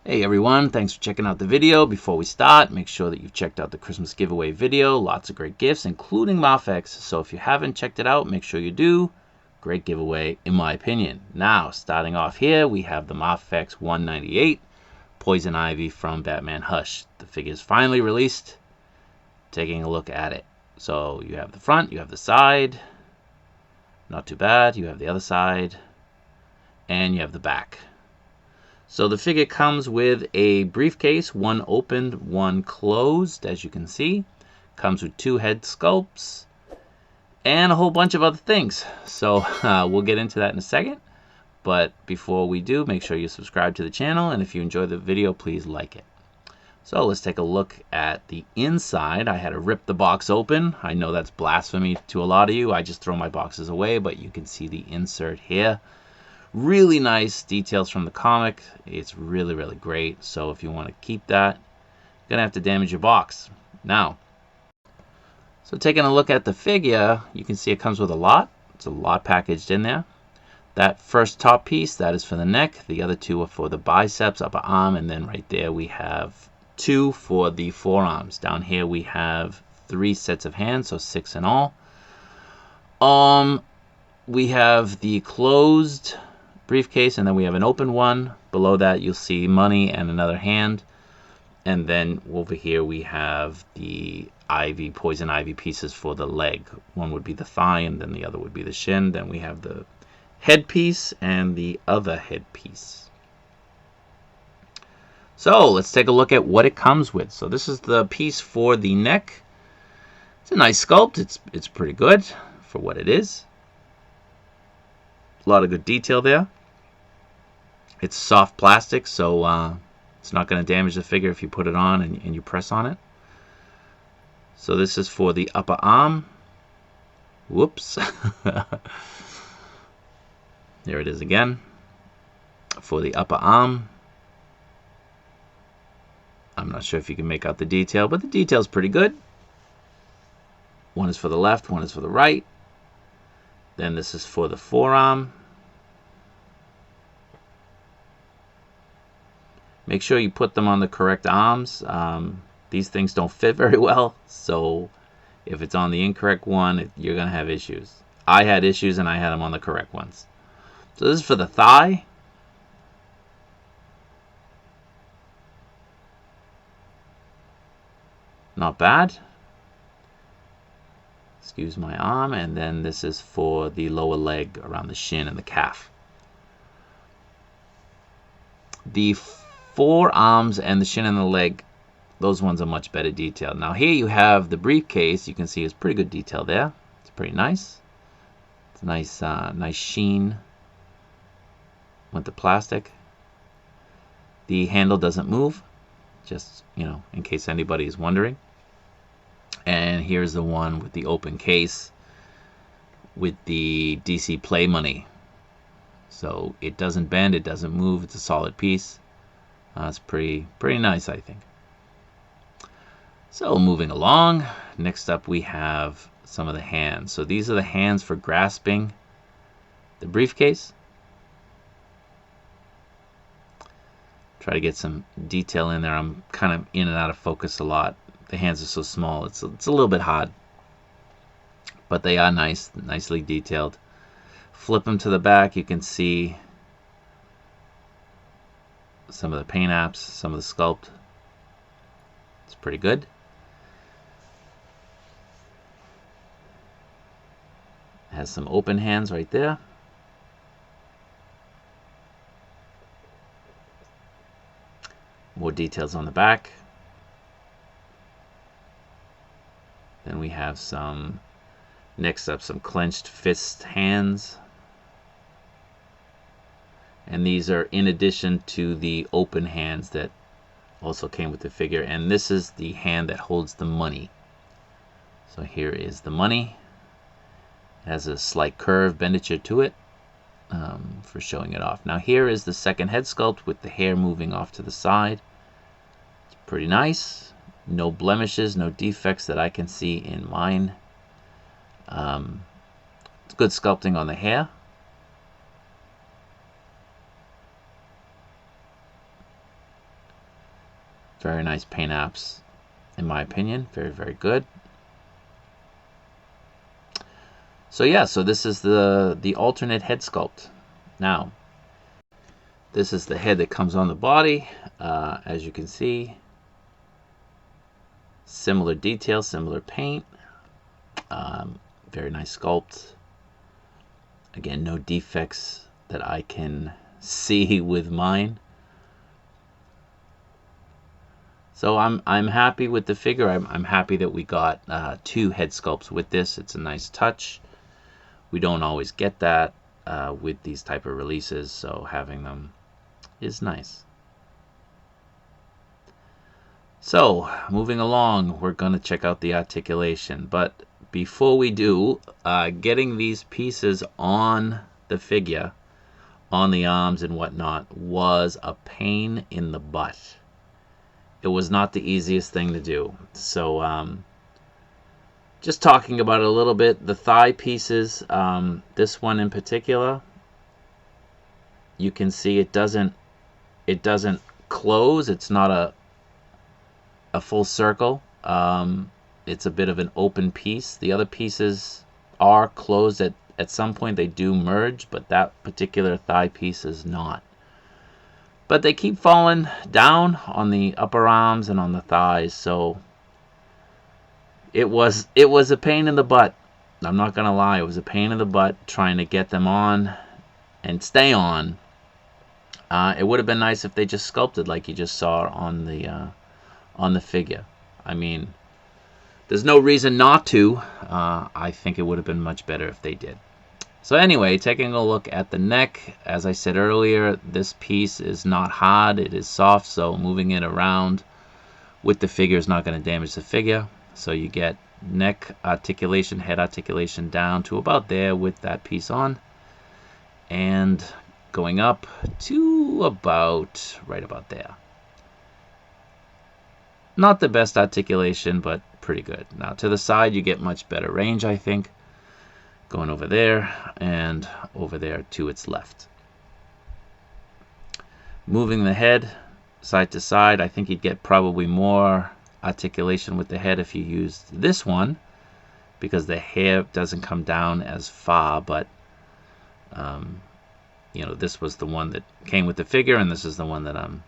Hey everyone, thanks for checking out the video. Before we start, make sure that you've checked out the Christmas giveaway video. Lots of great gifts, including MAFEX. So if you haven't checked it out, make sure you do. Great giveaway, in my opinion. Now, starting off here, we have the MAFEX 198 Poison Ivy from Batman Hush. The figure is finally released. Taking a look at it. So you have the front, you have the side. Not too bad. You have the other side. And you have the back. So the figure comes with a briefcase, one opened, one closed, as you can see. Comes with 2 head sculpts and a whole bunch of other things. So we'll get into that in a second. But before we do, make sure you subscribe to the channel. And if you enjoy the video, please like it. So let's take a look at the inside. I had to rip the box open. I know that's blasphemy to a lot of you. I just throw my boxes away, but you can see the insert here. Really nice details from the comic. It's really, really great. So if you want to keep that, you're going to have to damage your box. Now, so taking a look at the figure, you can see it comes with a lot. It's a lot packaged in there. That first top piece, that is for the neck. The other 2 are for the biceps, upper arm, and then right there we have 2 for the forearms. Down here we have 3 sets of hands, so 6 in all. We have the closed briefcase, and then we have an open one. Below that you'll see money and another hand, and then over here we have the poison ivy pieces for the leg. One would be the thigh, and then the other would be the shin. Then we have the headpiece and the other headpiece. So let's take a look at what it comes with. So this is the piece for the neck. It's a nice sculpt. It's pretty good for what it is. A lot of good detail there. It's soft plastic, so it's not going to damage the figure if you put it on and you press on it. So this is for the upper arm. Whoops. There it is again. For the upper arm. I'm not sure if you can make out the detail, but the detail's pretty good. One is for the left, one is for the right. Then this is for the forearm. Make sure you put them on the correct arms. These things don't fit very well, so if it's on the incorrect one, you're going to have issues. I had issues and I had them on the correct ones. So this is for the thigh. Not bad. Excuse my arm. And then this is for the lower leg around the shin and the calf. The forearms and the shin and the leg, those ones are much better detailed. Now here you have the briefcase. You can see it's pretty good detail there. It's pretty nice. It's a nice sheen with the plastic. The handle doesn't move, just in case anybody is wondering. And here's the one with the open case with the DC Play money. So it doesn't bend, it doesn't move. It's a solid piece. It's pretty nice, I think. So moving along, next up we have some of the hands. So these are the hands for grasping the briefcase. Try to get some detail in there. I'm kind of in and out of focus a lot. The hands are so small. It's a little bit hard, but they are nicely detailed. Flip them to the back. You can see some of the paint apps, some of the sculpt. It's pretty good. It has some open hands right there. More details on the back. Then we have next up some clenched fist hands. And these are in addition to the open hands that also came with the figure. And this is the hand that holds the money. So here is the money. It has a slight curve benditure to it for showing it off. Now here is the second head sculpt with the hair moving off to the side. It's pretty nice. No blemishes, no defects that I can see in mine. It's good sculpting on the hair. Very nice paint apps, in my opinion. Very, very good. So yeah, so this is the alternate head sculpt. Now, this is the head that comes on the body. As you can see, similar detail, similar paint. Very nice sculpt. Again, no defects that I can see with mine. So I'm happy with the figure. I'm happy that we got 2 head sculpts with this. It's a nice touch. We don't always get that with these type of releases, so having them is nice. So moving along, we're gonna check out the articulation, but before we do, getting these pieces on the figure, on the arms and whatnot, was a pain in the butt. It was not the easiest thing to do. So just talking about it a little bit, the thigh pieces, this one in particular, you can see it doesn't close. It's not a full circle. It's a bit of an open piece. The other pieces are closed at some point. They do merge, but that particular thigh piece is not. But they keep falling down on the upper arms and on the thighs, so it was a pain in the butt. I'm not gonna lie, it was a pain in the butt trying to get them on and stay on. It would have been nice if they just sculpted like you just saw on the figure. I mean, there's no reason not to. I think it would have been much better if they did. So anyway, taking a look at the neck, as I said earlier, this piece is not hard, it is soft, so moving it around with the figure is not going to damage the figure. So you get neck articulation, head articulation down to about there with that piece on, and going up to about right about there. Not the best articulation, but pretty good. Now to the side you get much better range, I think, going over there and over there to its left. Moving the head side to side, I think you'd get probably more articulation with the head if you used this one, because the hair doesn't come down as far, but you know, this was the one that came with the figure, and this is the one that I'm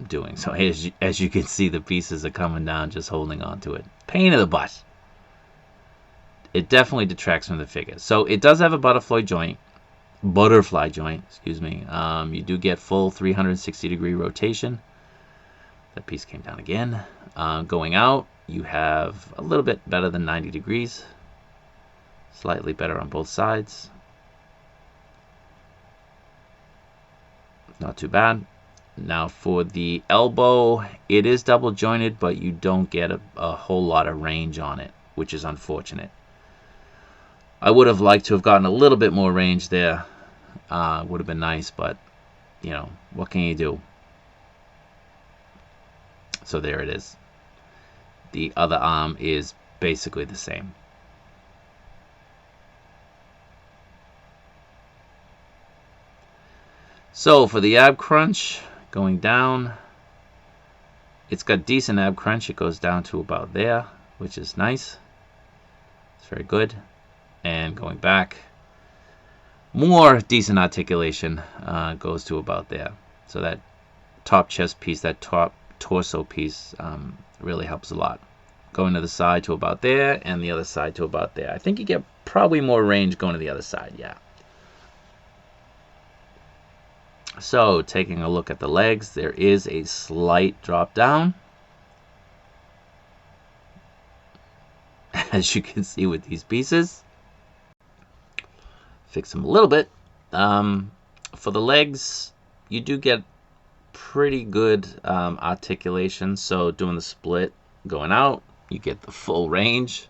doing. So as you can see, the pieces are coming down, just holding on to it. Pain in the butt. It definitely detracts from the figure. So it does have a butterfly joint, excuse me. You do get full 360-degree rotation. That piece came down again. Going out, you have a little bit better than 90 degrees. Slightly better on both sides. Not too bad. Now for the elbow, it is double jointed, but you don't get a whole lot of range on it, which is unfortunate. I would have liked to have gotten a little bit more range there. Would have been nice, but you know, what can you do? So there it is. The other arm is basically the same. So for the ab crunch, going down, it's got decent ab crunch. It goes down to about there, which is nice. It's very good. And going back, more decent articulation, goes to about there. So that top chest piece, that top torso piece, really helps a lot. Going to the side to about there, and the other side to about there. I think you get probably more range going to the other side, yeah. So taking a look at the legs, there is a slight drop down, as you can see with these pieces. Fix them a little bit. For the legs, you do get pretty good articulation. So doing the split going out, you get the full range.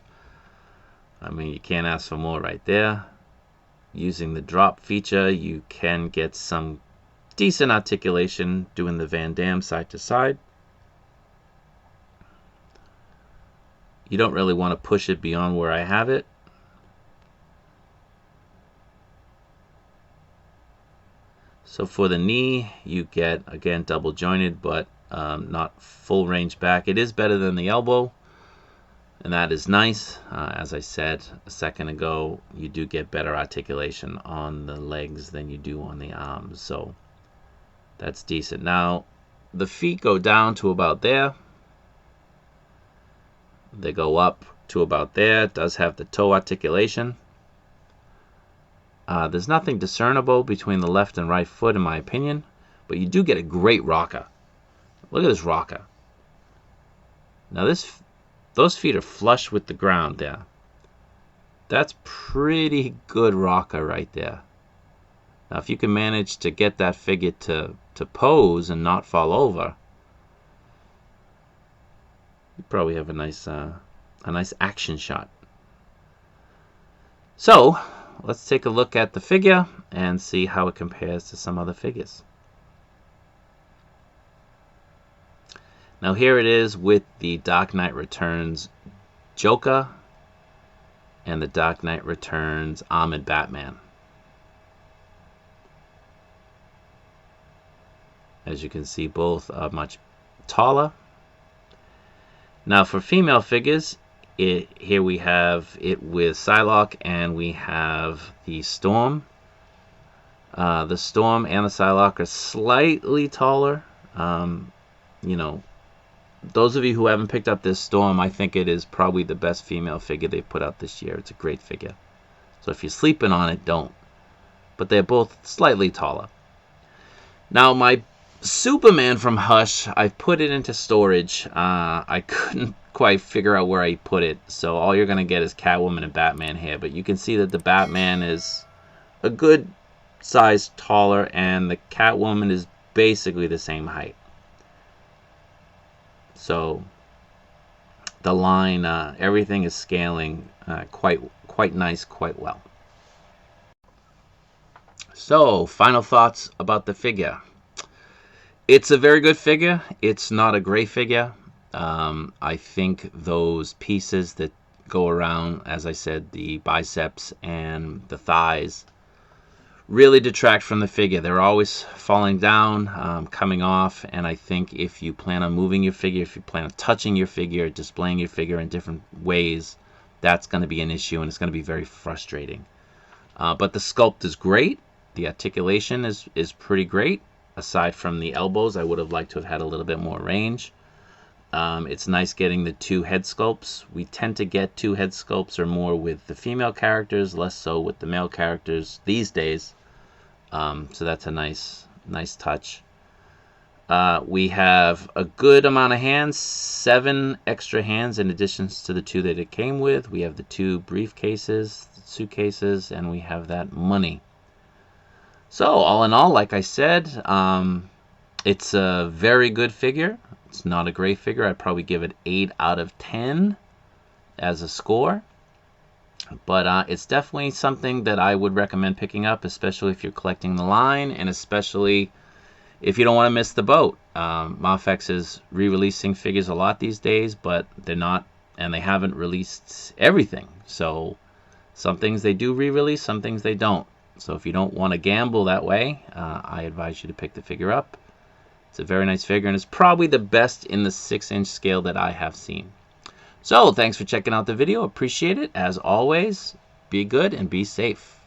I mean, you can't ask for more right there. Using the drop feature, you can get some decent articulation doing the Van Damme side to side. You don't really want to push it beyond where I have it. So for the knee, you get, again, double jointed, but not full range back. It is better than the elbow, and that is nice. As I said a second ago, you do get better articulation on the legs than you do on the arms, so that's decent. Now, the feet go down to about there. They go up to about there. It does have the toe articulation. There's nothing discernible between the left and right foot, in my opinion, but you do get a great rocker. Look at this rocker. Now, those feet are flush with the ground there. That's pretty good rocker right there. Now, if you can manage to get that figure to pose and not fall over, you probably have a nice action shot. So let's take a look at the figure and see how it compares to some other figures. Now here it is with the Dark Knight Returns Joker and the Dark Knight Returns Armored Batman. As you can see, both are much taller. Now for female figures, here we have it with Psylocke and we have the Storm. The Storm and the Psylocke are slightly taller. You know, those of you who haven't picked up this Storm, I think it is probably the best female figure they've put out this year. It's a great figure. So if you're sleeping on it, don't. But they're both slightly taller. Now my Superman from Hush, I've put it into storage. I couldn't quite figure out where I put it, so all you're going to get is Catwoman and Batman here. But you can see that the Batman is a good size taller, and the Catwoman is basically the same height. So the line, everything is scaling quite nice, quite well. So, final thoughts about the figure. It's a very good figure. It's not a great figure. I think those pieces that go around, as I said, the biceps and the thighs, really detract from the figure. They're always falling down, coming off, and I think if you plan on moving your figure, if you plan on touching your figure, displaying your figure in different ways, that's going to be an issue, and it's going to be very frustrating. But the sculpt is great. The articulation is pretty great. Aside from the elbows, I would have liked to have had a little bit more range. It's nice getting the two head sculpts. We tend to get two head sculpts or more with the female characters, less so with the male characters these days. So that's a nice touch. We have a good amount of hands, 7 extra hands in addition to the 2 that it came with. We have the 2 briefcases, suitcases, and we have that money. So all in all, like I said, it's a very good figure. It's not a great figure. I'd probably give it 8 out of 10 as a score. But it's definitely something that I would recommend picking up, especially if you're collecting the line, and especially if you don't want to miss the boat. MAFEX is re-releasing figures a lot these days, but they're not, and they haven't released everything. So some things they do re-release, some things they don't. So if you don't want to gamble that way, I advise you to pick the figure up. It's a very nice figure, and it's probably the best in the 6-inch scale that I have seen. So thanks for checking out the video. Appreciate it. As always, be good and be safe.